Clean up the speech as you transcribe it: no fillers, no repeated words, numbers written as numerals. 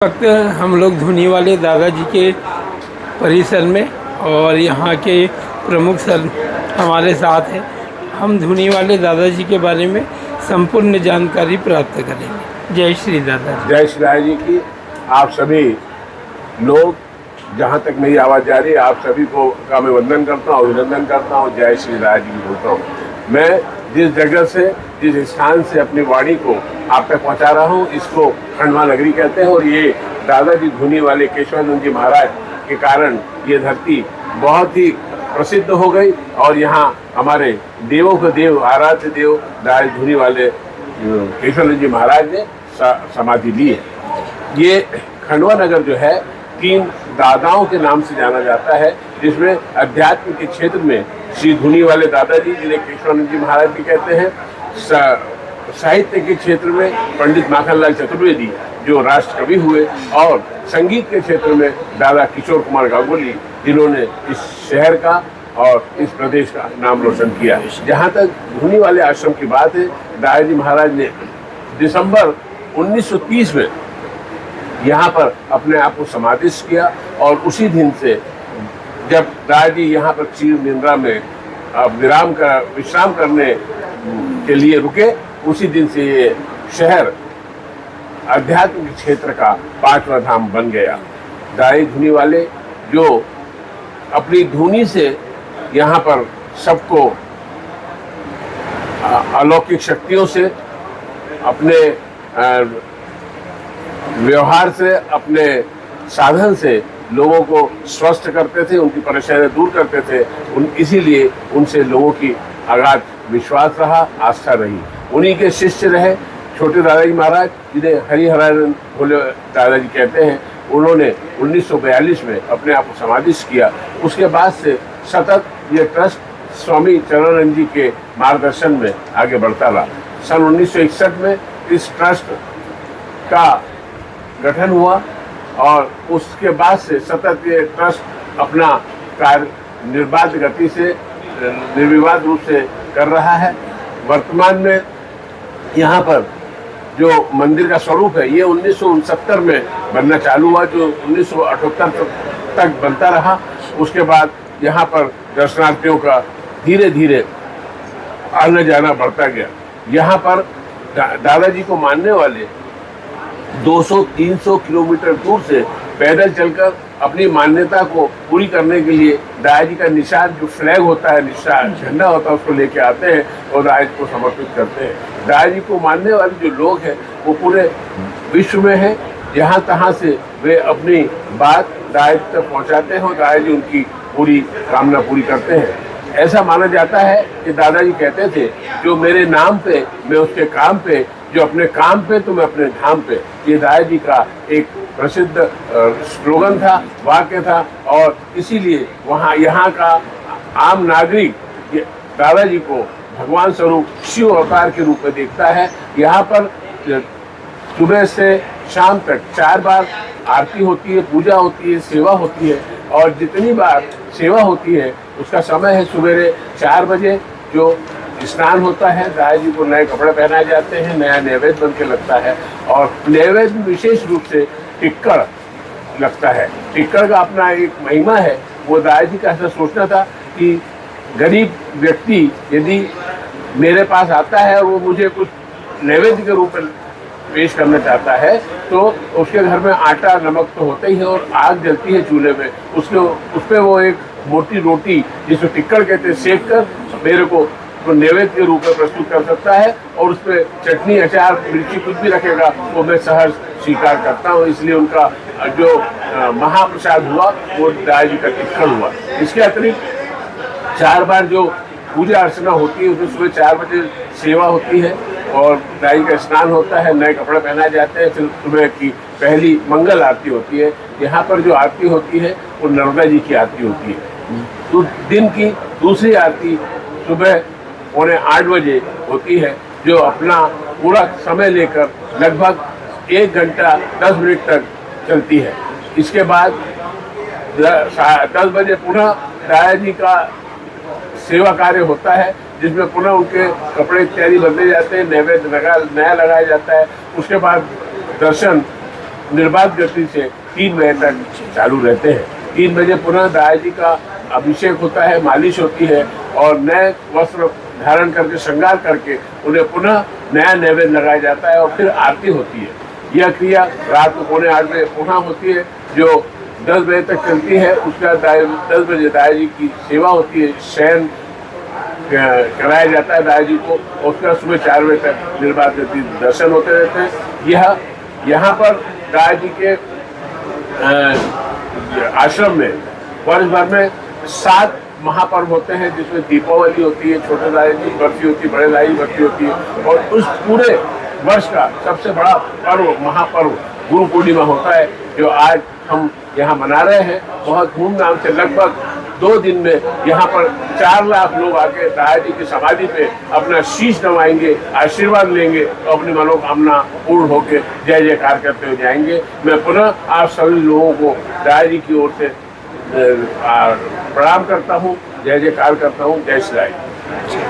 वक्त हम लोग धुनी वाले दादाजी के परिसर में और यहाँ के प्रमुख सर हमारे साथ हैं। हम धुनी वाले दादाजी के बारे में संपूर्ण जानकारी प्राप्त करेंगे। जय श्री दादाजी। जय श्री राय जी की आप सभी लोग, जहाँ तक मेरी आवाज़ जा रही है, आप सभी को का मैं वंदन करता हूँ, अभिनंदन करता हूँ। जय श्री राय जी की बोलता हूँ। मैं जिस जगह से, जिस स्थान से अपनी वाणी को आप तक पहुँचा रहा हूँ, इसको खंडवा नगरी कहते हैं। और ये दादाजी धुनी वाले केशवानंद जी महाराज के कारण ये धरती बहुत ही प्रसिद्ध हो गई और यहाँ हमारे देवों के देव, आराध्य देव दादाजी धुनी वाले केशवानंद जी महाराज ने समाधि ली है। ये खंडवा नगर जो है 3 दादाओं के नाम से जाना जाता है, जिसमें अध्यात्म के क्षेत्र में श्री धुनी वाले दादाजी, जिन्हें केशवानंद जी महाराज भी कहते हैं, साहित्य के क्षेत्र में पंडित माखनलाल चतुर्वेदी जो राष्ट्र कवि हुए, और संगीत के क्षेत्र में दादा किशोर कुमार गांगुली, जिन्होंने इस शहर का और इस प्रदेश का नाम रोशन किया। जहाँ तक धुनी वाले आश्रम की बात है, दादाजी महाराज ने दिसंबर 1930 में यहाँ पर अपने आप को समाधिस्थ किया और उसी दिन से जब दादाजी यहाँ पर चीर निंद्रा में विश्राम करने के लिए रुके, उसी दिन से ये शहर अध्यात्म के क्षेत्र का 5वां धाम बन गया। दादाजी धुनी वाले जो अपनी धुनी से यहाँ पर सबको अलौकिक शक्तियों से, अपने व्यवहार से, अपने साधन से लोगों को स्वस्थ करते थे, उनकी परेशानियां दूर करते थे। इसीलिए उनसे लोगों की अगाध विश्वास रहा, आस्था रही। उन्हीं के शिष्य रहे छोटे दादाजी महाराज, जिन्हें हरिहरानंद भोले दादाजी कहते हैं। उन्होंने 1942 में अपने आप को समाधिस्थ किया। उसके बाद से सतत ये ट्रस्ट स्वामी चरणानंद जी के मार्गदर्शन में आगे बढ़ता रहा। सन 1961 में इस ट्रस्ट का गठन हुआ और उसके बाद से सतत ये ट्रस्ट अपना कार्य निर्बाध गति से, निर्विवाद रूप से कर रहा है। वर्तमान में यहाँ पर जो मंदिर का स्वरूप है, ये 1969 में बनना चालू हुआ, जो 1978 तक बनता रहा। उसके बाद यहाँ पर दर्शनार्थियों का धीरे धीरे आना जाना बढ़ता गया। यहाँ पर दादाजी को मानने वाले 200-300 किलोमीटर दूर से पैदल चलकर अपनी मान्यता को पूरी करने के लिए दादाजी का निशान, जो फ्लैग होता है, निशान झंडा होता है, उसको लेके आते हैं और दादाजी को समर्पित करते हैं। दादाजी को मानने वाले जो लोग हैं वो पूरे विश्व में हैं। जहाँ तहाँ से वे अपनी बात दादाजी तक पहुँचाते हैं और दादाजी उनकी पूरी कामना पूरी करते हैं। ऐसा माना जाता है कि दादाजी कहते थे, जो मेरे नाम पे मैं उसके काम पे, जो अपने काम पे तो मैं अपने धाम पे। ये दादाजी का एक प्रसिद्ध स्लोगन था, वाक्य था। और इसीलिए वहाँ यहाँ का आम नागरिक दादाजी को भगवान स्वरूप शिव अवतार के रूप में देखता है। यहाँ पर सुबह से शाम तक 4 बार आरती होती है, पूजा होती है, सेवा होती है। और जितनी बार सेवा होती है उसका समय है सवेरे 4 बजे, जो स्नान होता है, दादाजी को नए कपड़े पहनाए जाते हैं, नया नैवेद्य बन के लगता है। और नैवेद्य विशेष रूप से टिक्कड़ लगता है। टिक्कड़ का अपना एक महिमा है। वो दादाजी का ऐसा सोचना था कि गरीब व्यक्ति यदि मेरे पास आता है और वो मुझे कुछ नैवेद्य के रूप में पेश करना चाहता है, तो उसके घर में आटा नमक तो होता ही है और आग जलती है चूल्हे में, उस पर वो एक मोटी रोटी, जिसको टिक्कड़ कहते हैं, सेक कर मेरे को तो नैवेद्य के रूप में प्रस्तुत कर सकता है। और उस पर चटनी, अचार, मिर्ची कुछ भी रखेगा, वो मैं सहज स्वीकार करता हूँ। इसलिए उनका जो महाप्रसाद हुआ वो दादाजी का टिक्कड़ हुआ। इसके अतिरिक्त 4 बार जो पूजा अर्चना होती है, उसमें सुबह 4 बजे सेवा होती है और दादाजी का स्नान होता है, नए कपड़े पहनाए जाते हैं। फिर सुबह की पहली मंगल आरती होती है। यहाँ पर जो आरती होती है वो नर्मदा जी की आरती होती है। तो दिन की दूसरी आरती सुबह 8:45 बजे होती है, जो अपना पूरा समय लेकर लगभग 1 घंटा 10 मिनट तक चलती है। इसके बाद 10 बजे पुनः दादाजी का सेवा कार्य होता है, जिसमें पुनः उनके कपड़े इत्यादि बदले जाते हैं, नैवेद्य नया लगाया जाता है। उसके बाद दर्शन निर्बाध गति से 3 बजे तक चालू रहते हैं। 3 बजे पुनः दाया जी का अभिषेक होता है, मालिश होती है और नए वस्त्र धारण करके श्रृंगार करके उन्हें पुनः नया नैवेद्य लगाया जाता है और फिर आरती होती है। यह क्रिया रात को 7:45 बजे पुनः होती है जो 10 बजे तक चलती है। उसके बाद 10 बजे दाया जी की सेवा होती है, शयन कराया जाता है दाया जी को और उसके बाद सुबह 4 बजे तक निर्बाध गति दर्शन होते रहते हैं। यहाँ पर दाया जी के आश्रम में वर्ष भर में 7 महापर्व होते हैं जिसमें दीपावली होती है, छोटे दाई की बर्फी होती है, बड़े दाई की बर्फी होती है और उस पूरे वर्ष का सबसे बड़ा पर्व महापर्व गुरु पूर्णिमा होता है जो आज हम यहाँ मना रहे हैं बहुत धूमधाम से। लगभग 2 दिन में यहाँ पर 4 लाख लोग आके दाया जी की समाधि पे अपना शीश नवाएंगे, आशीर्वाद लेंगे और अपनी मनोकामना पूर्ण होकर जय जयकार करते हुए जाएंगे। मैं पुनः आप सभी लोगों को दाया जी की ओर से प्रणाम करता हूँ, जय जयकार करता हूँ। जय श्री राम।